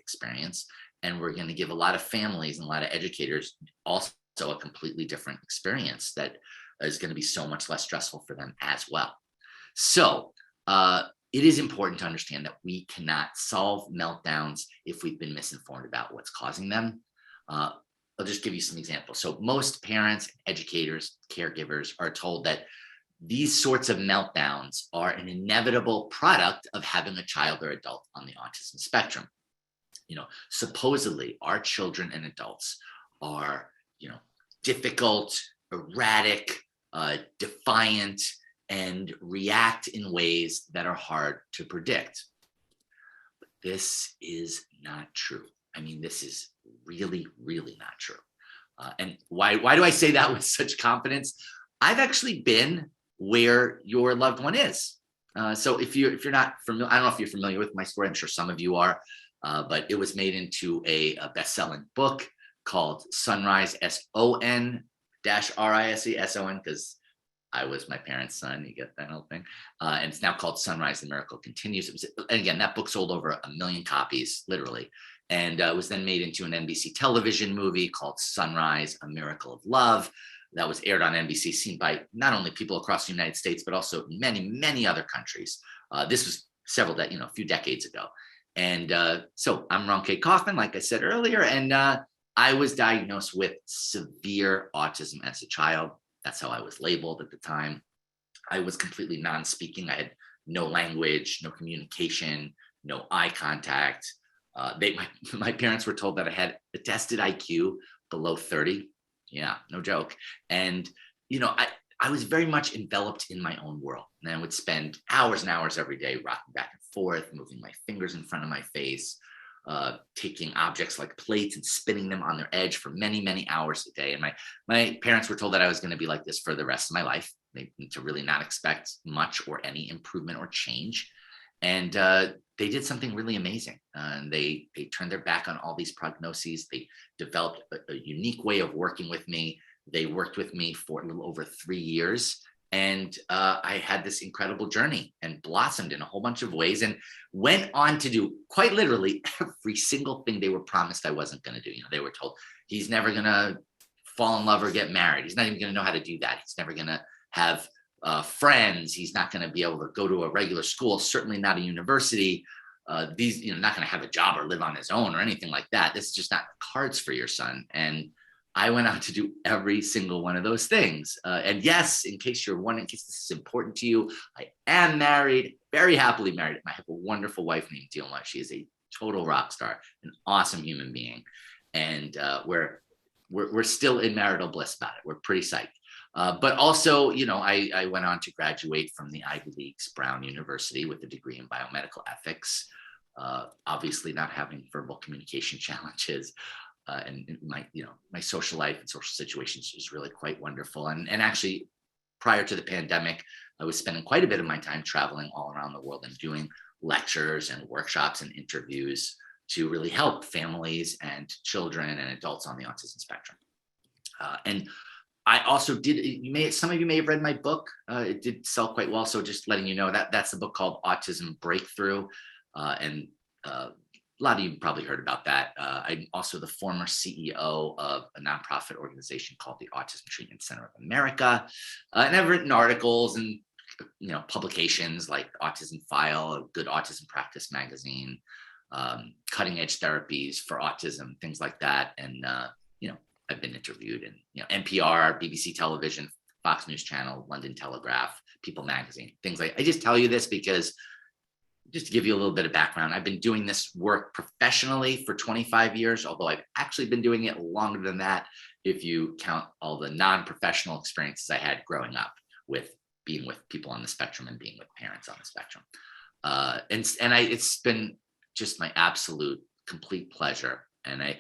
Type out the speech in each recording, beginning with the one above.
experience. And we're going to give a lot of families and a lot of educators also a completely different experience that is going to be so much less stressful for them as well. So it is important to understand that we cannot solve meltdowns if we've been misinformed about what's causing them. I'll just give you some examples. So most parents, educators, caregivers are told that these sorts of meltdowns are an inevitable product of having a child or adult on the autism spectrum. Supposedly our children and adults are, difficult, erratic, defiant, and react in ways that are hard to predict. But this is not true. I mean, this is really, really not true. And why do I say that with such confidence? I've actually been where your loved one is. So if you're not familiar, I don't know if you're familiar with my story. I'm sure some of you are, but it was made into a best-selling book called Sunrise, SON-RISE, SON, because I was my parents' son. You get that whole thing. And it's now called Sunrise, The Miracle Continues. And again, that book sold over 1 million copies, literally. And it was then made into an NBC television movie called Sunrise, A Miracle of Love. That was aired on NBC, seen by not only people across the United States, but also many, many other countries. This was a few decades ago. And so I'm Ron K. Kaufman, like I said earlier, and I was diagnosed with severe autism as a child. That's how I was labeled at the time. I was completely non-speaking. I had no language, no communication, no eye contact. My parents were told that I had a tested IQ below 30. Yeah, no joke. And, I was very much enveloped in my own world. And I would spend hours and hours every day rocking back and forth, moving my fingers in front of my face, taking objects like plates and spinning them on their edge for many, many hours a day. And my parents were told that I was going to be like this for the rest of my life. They need to really not expect much or any improvement or change. And they did something really amazing. And they turned their back on all these prognoses. They developed a unique way of working with me. They worked with me for a little over 3 years. And I had this incredible journey and blossomed in a whole bunch of ways and went on to do quite literally every single thing they were promised I wasn't going to do. They were told he's never going to fall in love or get married. He's not even going to know how to do that. He's never going to have friends. He's not going to be able to go to a regular school, certainly not a university. Not going to have a job or live on his own or anything like that. This is just not the cards for your son. And I went on to do every single one of those things. And yes, in case you're wondering, in case this is important to you, I am married, very happily married. I have a wonderful wife named Dilma. She is a total rock star, an awesome human being. And we're still in marital bliss about it. We're pretty psyched. But also, I went on to graduate from the Ivy League's Brown University with a degree in biomedical ethics, obviously not having verbal communication challenges. And my social life and social situations is really quite wonderful. And actually, prior to the pandemic, I was spending quite a bit of my time traveling all around the world and doing lectures and workshops and interviews to really help families and children and adults on the autism spectrum. And I also some of you may have read my book. It did sell quite well. So just letting you know that's the book called Autism Breakthrough. And a lot of you probably heard about that. I'm also the former CEO of a nonprofit organization called the Autism Treatment Center of America. And I've written articles and publications like Autism File, a Good Autism Practice magazine, Cutting Edge Therapies for Autism, things like that. And I've been interviewed in NPR, BBC Television, Fox News Channel, London Telegraph, People Magazine, things like. I just tell you this because just to give you a little bit of background, I've been doing this work professionally for 25 years, although I've actually been doing it longer than that if you count all the non-professional experiences I had growing up with being with people on the spectrum and being with parents on the spectrum. It's been just my absolute complete pleasure. And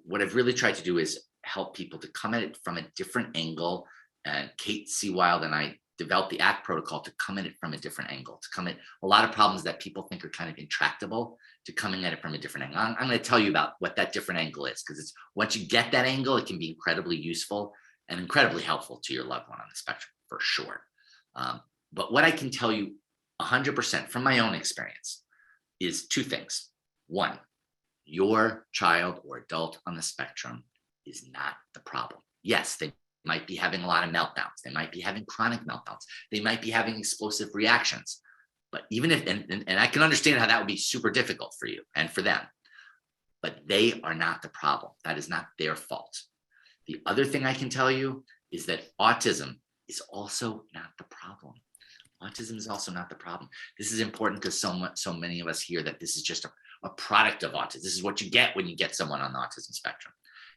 what I've really tried to do is help people to come at it from a different angle. And Kate Seawild and I developed the ACT protocol to come at it from a different angle, to come at a lot of problems that people think are kind of intractable, to coming at it from a different angle. I'm going to tell you about what that different angle is, because it's once you get that angle, it can be incredibly useful and incredibly helpful to your loved one on the spectrum, for sure. But what I can tell you 100% from my own experience is two things. One, Your child or adult on the spectrum is not the problem. Yes, they might be having a lot of meltdowns. They might be having chronic meltdowns. They might be having explosive reactions. But even if, and I can understand how that would be super difficult for you and for them, but they are not the problem. That is not their fault. The other thing I can tell you is that autism is also not the problem. Autism is also not the problem. This is important because so many of us hear that this is just a product of autism. This is what you get when you get someone on the autism spectrum.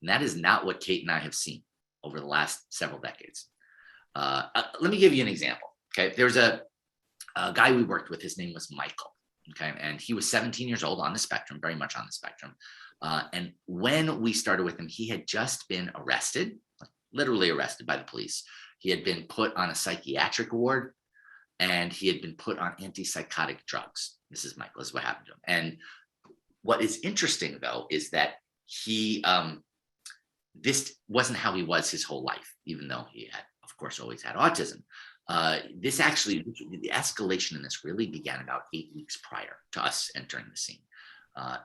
And that is not what Kate and I have seen over the last several decades. Let me give you an example. Okay. There's a guy we worked with. His name was Michael. Okay. And he was 17 years old, on the spectrum, very much on the spectrum. And when we started with him, he had just been arrested, literally arrested by the police. He had been put on a psychiatric ward, and he had been put on antipsychotic drugs. This is Michael. This is what happened to him. And what is interesting, though, is that he, this wasn't how he was his whole life, even though he had, of course, always had autism. This actually, the escalation in this really began about 8 weeks prior to us entering the scene,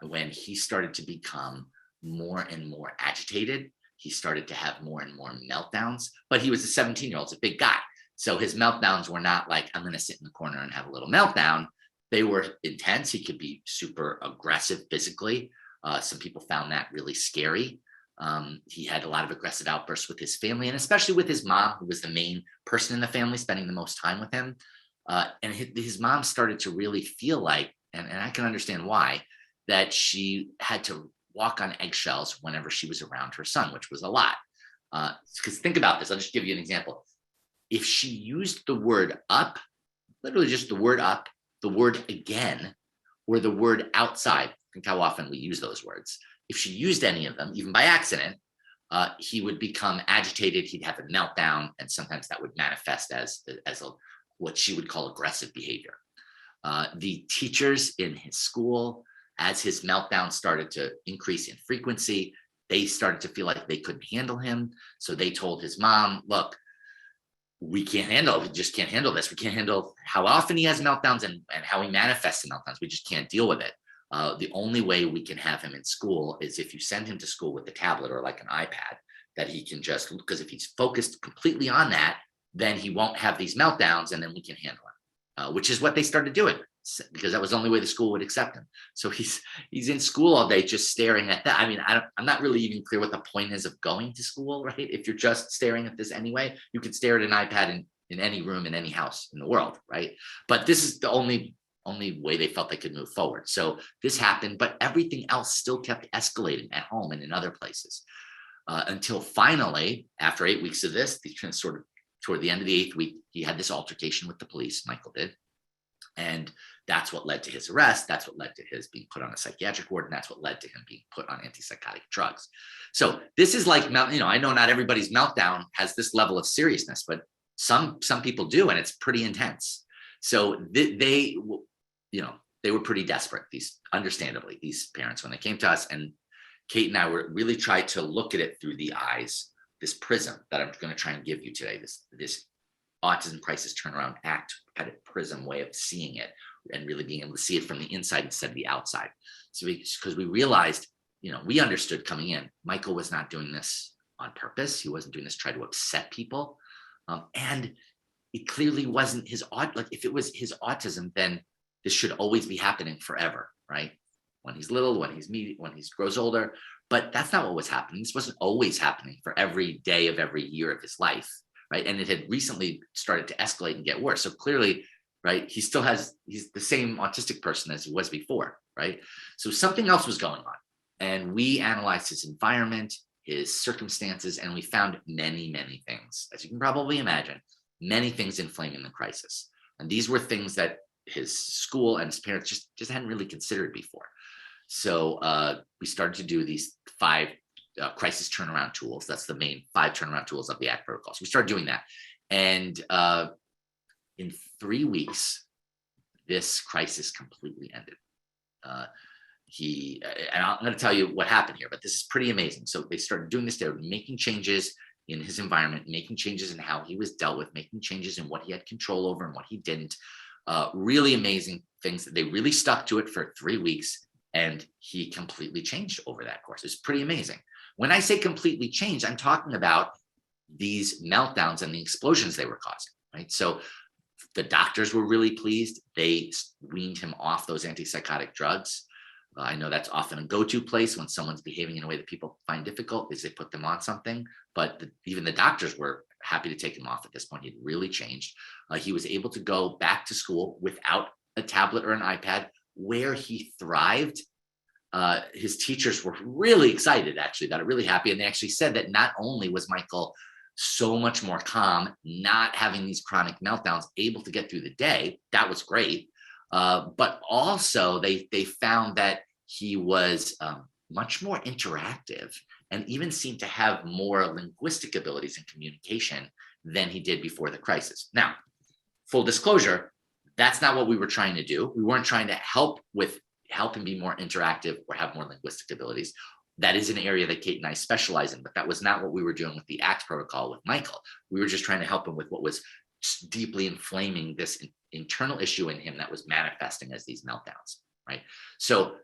when he started to become more and more agitated. He started to have more and more meltdowns, but he was a 17-year-old, a big guy. So his meltdowns were not like, I'm going to sit in the corner and have a little meltdown. They were intense. He could be super aggressive physically. Some people found that really scary. He had a lot of aggressive outbursts with his family, and especially with his mom, who was the main person in the family, spending the most time with him. And his mom started to really feel like, and I can understand why, that she had to walk on eggshells whenever she was around her son, which was a lot. Because think about this. I'll just give you an example. If she used the word up, literally just the word up, the word again, or the word outside, think how often we use those words. If she used any of them, even by accident, he would become agitated. He'd have a meltdown, and sometimes that would manifest as what she would call aggressive behavior. The teachers in his school, as his meltdown started to increase in frequency, they started to feel like they couldn't handle him. So they told his mom, look, we just can't handle this. We can't handle how often he has meltdowns and how he manifests in meltdowns. We just can't deal with it. The only way we can have him in school is if you send him to school with a tablet or like an iPad that he can just, because if he's focused completely on that, then he won't have these meltdowns, and then we can handle him, which is what they started doing, because that was the only way the school would accept him. So he's in school all day just staring at that. I mean, I'm not really even clear what the point is of going to school, right? If you're just staring at this anyway, you could stare at an iPad in any room in any house in the world, right? But this is the only way they felt they could move forward. So this happened, but everything else still kept escalating at home and in other places, until finally, after 8 weeks of this, sort of toward the end of the 8th week, he had this altercation with the police. Michael did. And that's what led to his arrest. That's what led to his being put on a psychiatric ward. And that's what led to him being put on antipsychotic drugs. So this is like, I know not everybody's meltdown has this level of seriousness, but some people do, and it's pretty intense. So they were pretty desperate, understandably, these parents, when they came to us. And Kate and I were really tried to look at it through the eyes, this prism that I'm going to try and give you today, this autism crisis turnaround act kind of prism way of seeing it, and really being able to see it from the inside instead of the outside. So because we realized, we understood coming in, Michael was not doing this on purpose. He wasn't doing this to try to upset people. And it clearly wasn't if it was his autism, then this should always be happening forever, right? When he's little, when he grows older. But that's not what was happening. This wasn't always happening for every day of every year of his life, right? And it had recently started to escalate and get worse. So clearly, right, he's the same autistic person as he was before, right? So something else was going on. And we analyzed his environment, his circumstances, and we found many, many things, as you can probably imagine, many things inflaming the crisis. And these were things that his school and his parents just hadn't really considered before. So we started to do these 5 crisis turnaround tools. That's the main 5 turnaround tools of the ACT protocol. So we started doing that. And in 3 weeks, this crisis completely ended. And I'm going to tell you what happened here, but this is pretty amazing. So they started doing this. They were making changes in his environment, making changes in how he was dealt with, making changes in what he had control over and what he didn't. Really amazing things. They really stuck to it for 3 weeks. And he completely changed over that course. It's pretty amazing. When I say completely changed, I'm talking about these meltdowns and the explosions they were causing, right? So the doctors were really pleased. They weaned him off those antipsychotic drugs. I know that's often a go-to place when someone's behaving in a way that people find difficult, is they put them on something. But even the doctors were happy to take him off at this point. He'd really changed. He was able to go back to school without a tablet or an iPad, where he thrived. His teachers were really excited, actually, got really happy. And they actually said that not only was Michael so much more calm, not having these chronic meltdowns, able to get through the day, that was great. But also they found that he was much more interactive and even seemed to have more linguistic abilities and communication than he did before the crisis. Now, full disclosure, that's not what we were trying to do. We weren't trying to help him be more interactive or have more linguistic abilities. That is an area that Kate and I specialize in, but that was not what we were doing with the ACT protocol with Michael. We were just trying to help him with what was deeply inflaming this internal issue in him that was manifesting as these meltdowns, right? So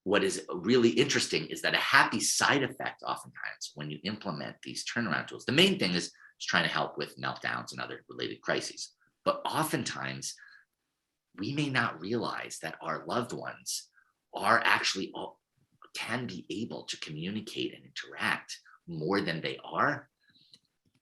what is really interesting is that a happy side effect oftentimes when you implement these turnaround tools, the main thing is trying to help with meltdowns and other related crises. But oftentimes we may not realize that our loved ones are actually can be able to communicate and interact more than they are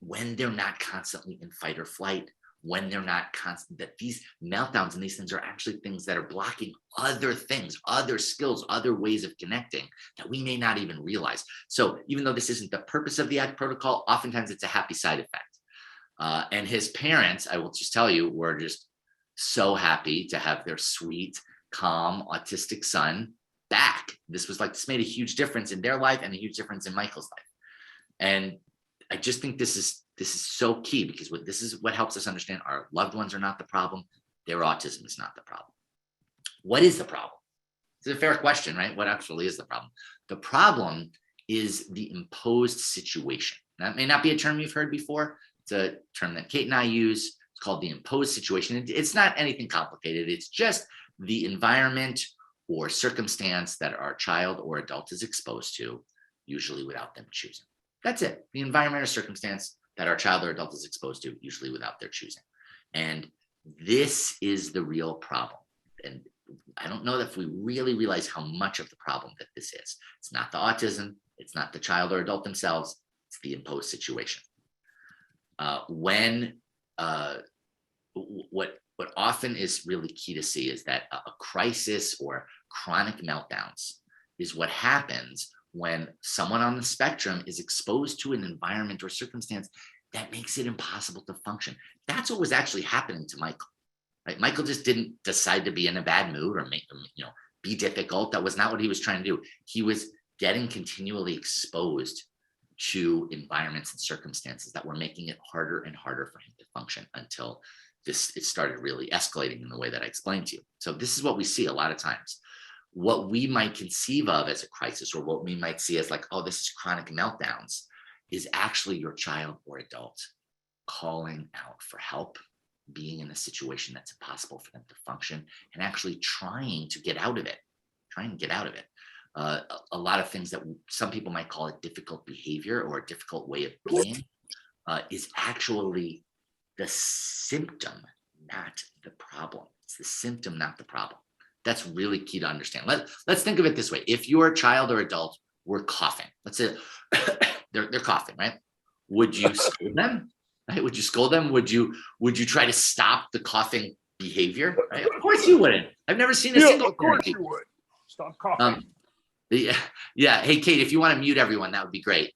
when they're not constantly in fight or flight, when they're not constant, that these meltdowns and these things are actually things that are blocking other things, other skills, other ways of connecting that we may not even realize. So even though this isn't the purpose of the ACT protocol, oftentimes it's a happy side effect. And his parents, I will just tell you, were just so happy to have their sweet, calm, autistic son back. This made a huge difference in their life and a huge difference in Michael's life. And I just think this is so key, because this is what helps us understand our loved ones are not the problem. Their autism is not the problem. What is the problem? It's a fair question, right? What actually is the problem? The problem is the imposed situation. That may not be a term you've heard before. It's a term that Kate and I use. It's called the imposed situation. It's not anything complicated. It's just the environment or circumstance that our child or adult is exposed to, usually without them choosing. That's it. The environment or circumstance that our child or adult is exposed to, usually without their choosing. And this is the real problem. And I don't know if we really realize how much of the problem that this is. It's not the autism. It's not the child or adult themselves. It's the imposed situation. What often is really key to see is that a crisis or chronic meltdowns is what happens when someone on the spectrum is exposed to an environment or circumstance that makes it impossible to function. That's what was actually happening to Michael, right? Michael just didn't decide to be in a bad mood or be difficult. That was not what he was trying to do. He was getting continually exposed to environments and circumstances that were making it harder and harder for him to function until it started really escalating in the way that I explained to you. So this is what we see a lot of times. What we might conceive of as a crisis, or what we might see as like, oh, this is chronic meltdowns, is actually your child or adult calling out for help, being in a situation that's impossible for them to function, and actually trying to get out of it, a lot of things that some people might call a difficult behavior or a difficult way of being is actually the symptom, not the problem. It's the symptom, not the problem. That's really key to understand. Let's think of it this way. If your child or adult were coughing, let's say they're coughing, right? Would you scold them? Right? Would you scold them? Would you try to stop the coughing behavior? Right? Of course you wouldn't. I've never seen a single. Of course you would. Stop coughing. Yeah. Hey, Kate, if you want to mute everyone, that would be great.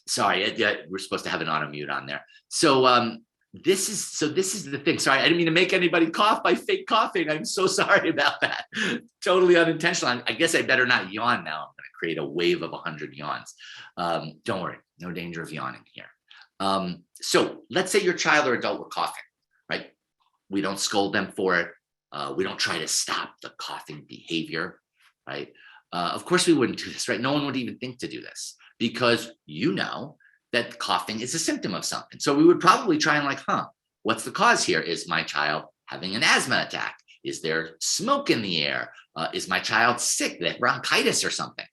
Sorry, we're supposed to have an auto mute on there. So this is the thing. Sorry, I didn't mean to make anybody cough by fake coughing. I'm so sorry about that. Totally unintentional. I guess I better not yawn now. I'm going to create a wave of 100 yawns. Don't worry, no danger of yawning here. So let's say your child or adult were coughing, right? We don't scold them for it. We don't try to stop the coughing behavior, right? Of course we wouldn't do this, right? No one would even think to do this, because you know that coughing is a symptom of something. So we would probably try and what's the cause here? Is my child having an asthma attack? Is there smoke in the air? Is my child sick? They have bronchitis or something?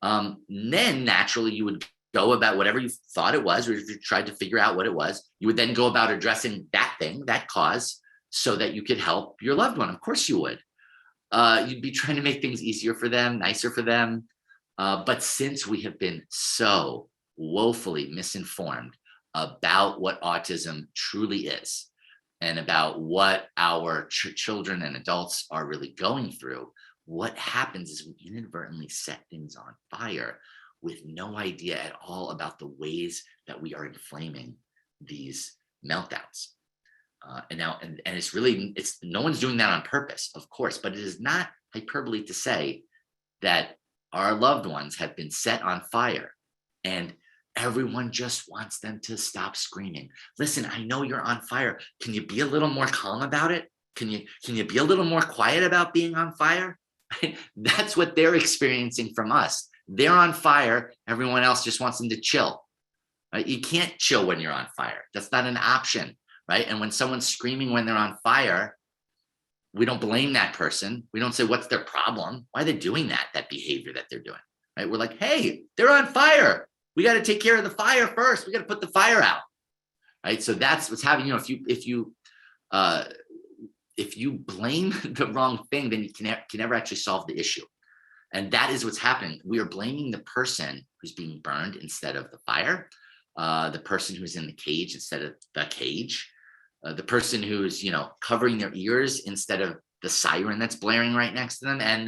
Then naturally you would go about whatever you thought it was, or if you tried to figure out what it was, you would then go about addressing that thing, that cause, so that you could help your loved one. Of course you would. You'd be trying to make things easier for them, nicer for them. But since we have been so woefully misinformed about what autism truly is and about what our children and adults are really going through, what happens is we inadvertently set things on fire with no idea at all about the ways that we are inflaming these meltdowns. And it's really, no one's doing that on purpose, of course, but it is not hyperbole to say that our loved ones have been set on fire and everyone just wants them to stop screaming. Listen, I know you're on fire. Can you be a little more calm about it? Can you be a little more quiet about being on fire? That's what they're experiencing from us. They're on fire. Everyone else just wants them to chill. Right? You can't chill when you're on fire. That's not an option. Right? And when someone's screaming when they're on fire, we don't blame that person. We don't say, what's their problem? Why are they doing that behavior that they're doing? Right? We're like, hey, they're on fire. We got to take care of the fire first. We got to put the fire out. Right? So that's what's happening. If you blame the wrong thing, then you can never actually solve the issue. And that is what's happening. We are blaming the person who's being burned instead of the fire, the person who's in the cage instead of the cage, the person who's, covering their ears instead of the siren that's blaring right next to them, and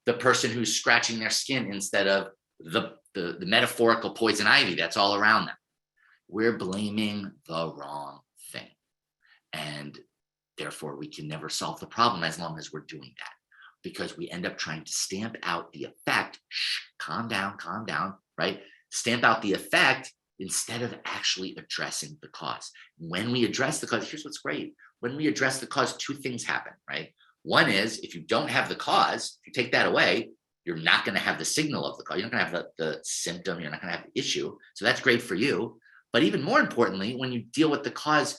the person who's scratching their skin instead of the metaphorical poison ivy that's all around them. We're blaming the wrong thing. And therefore, we can never solve the problem as long as we're doing that, because we end up trying to stamp out the effect. Calm down, right? Stamp out the effect instead of actually addressing the cause. When we address the cause, here's what's great. When we address the cause, two things happen, right? One is, if you don't have the cause, if you take that away, you're not going to have the signal of the cause. You're not going to have the symptom. You're not going to have the issue. So that's great for you. But even more importantly, when you deal with the cause,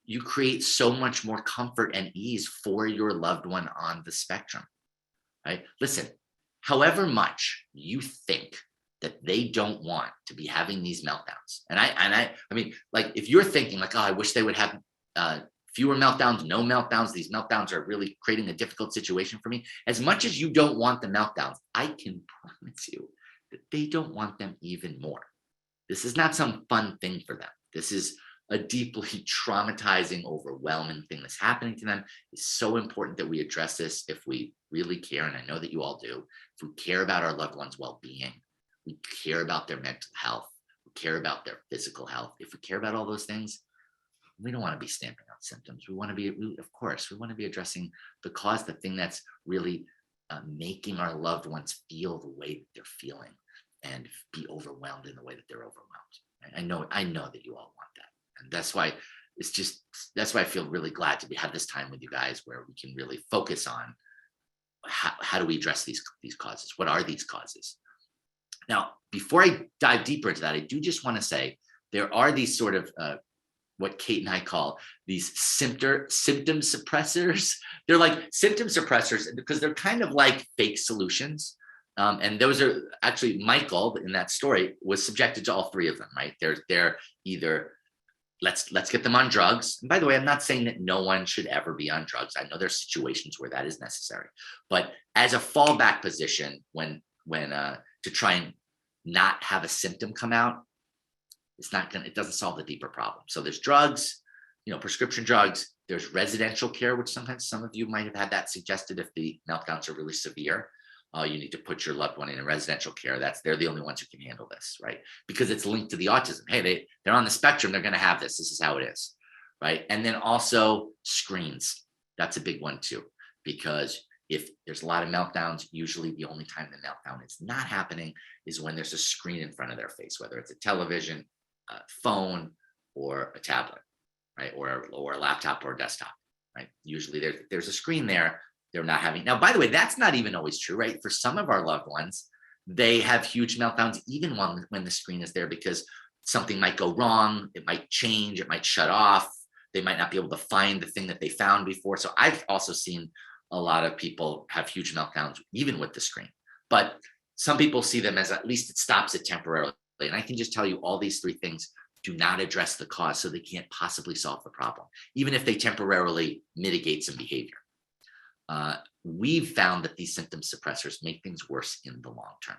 you create so much more comfort and ease for your loved one on the spectrum, right? Listen, however much you think that they don't want to be having these meltdowns, and I mean, like, if you're thinking like, oh, I wish they would have fewer meltdowns, no meltdowns, these meltdowns are really creating a difficult situation for me. As much as you don't want the meltdowns, I can promise you that they don't want them even more. This is not some fun thing for them. This is a deeply traumatizing, overwhelming thing that's happening to them. It's so important that we address this if we really care, and I know that you all do. If we care about our loved ones' well-being, we care about their mental health, we care about their physical health. If we care about all those things, we don't want to be stamping out symptoms. We want to be addressing the cause, the thing that's really making our loved ones feel the way that they're feeling and be overwhelmed in the way that they're overwhelmed. I know that you all want that. And that's why I feel really glad to have this time with you guys, where we can really focus on how do we address these causes? What are these causes? Now, before I dive deeper into that, I do just want to say there are these sort of what Kate and I call these symptom suppressors. They're like symptom suppressors because they're kind of like fake solutions. And those are actually, Michael in that story was subjected to all three of them, right? They're either let's get them on drugs. And by the way, I'm not saying that no one should ever be on drugs. I know there's situations where that is necessary, but as a fallback position, when to try and not have a symptom come out, it doesn't solve the deeper problem. So there's drugs, prescription drugs. There's residential care, which sometimes some of you might have had that suggested if the meltdowns are really severe. You need to put your loved one in a residential care. They're the only ones who can handle this, right? Because it's linked to the autism. Hey, they're on the spectrum. They're going to have this. This is how it is, right? And then also screens. That's a big one too, because if there's a lot of meltdowns, usually the only time the meltdown is not happening is when there's a screen in front of their face, whether it's a television, a phone, or a tablet, right? Or a laptop or a desktop, right? Usually there's a screen there. They're not having. Now, by the way, that's not even always true, right? For some of our loved ones, they have huge meltdowns even when the screen is there, because something might go wrong. It might change. It might shut off. They might not be able to find the thing that they found before. So I've also seen a lot of people have huge meltdowns even with the screen. But some people see them as at least it stops it temporarily. And I can just tell you all these three things do not address the cause, so they can't possibly solve the problem, even if they temporarily mitigate some behavior. We've found that these symptom suppressors make things worse in the long term,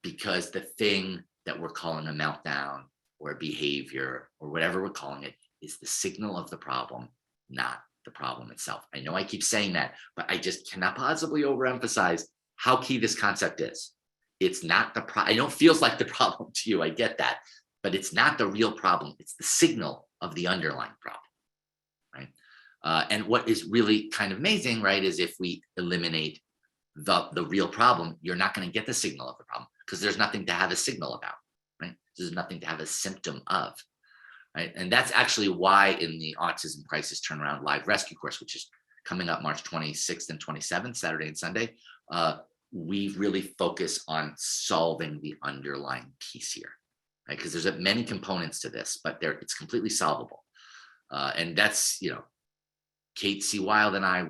because the thing that we're calling a meltdown or a behavior or whatever we're calling it is the signal of the problem, not the problem itself. I know I keep saying that, but I just cannot possibly overemphasize how key this concept is. It's not the I know it feels like the problem to you. I get that, but it's not the real problem. It's the signal of the underlying problem, right? And what is really kind of amazing, right, is if we eliminate the real problem, you're not going to get the signal of the problem because there's nothing to have a signal about, right? There's nothing to have a symptom of, right? And that's actually why in the Autism Crisis Turnaround Live Rescue course, which is coming up March 26th and 27th, Saturday and Sunday, we really focus on solving the underlying piece here, right? Because there's many components to this, but it's completely solvable. And that's, Kate C. Wild and I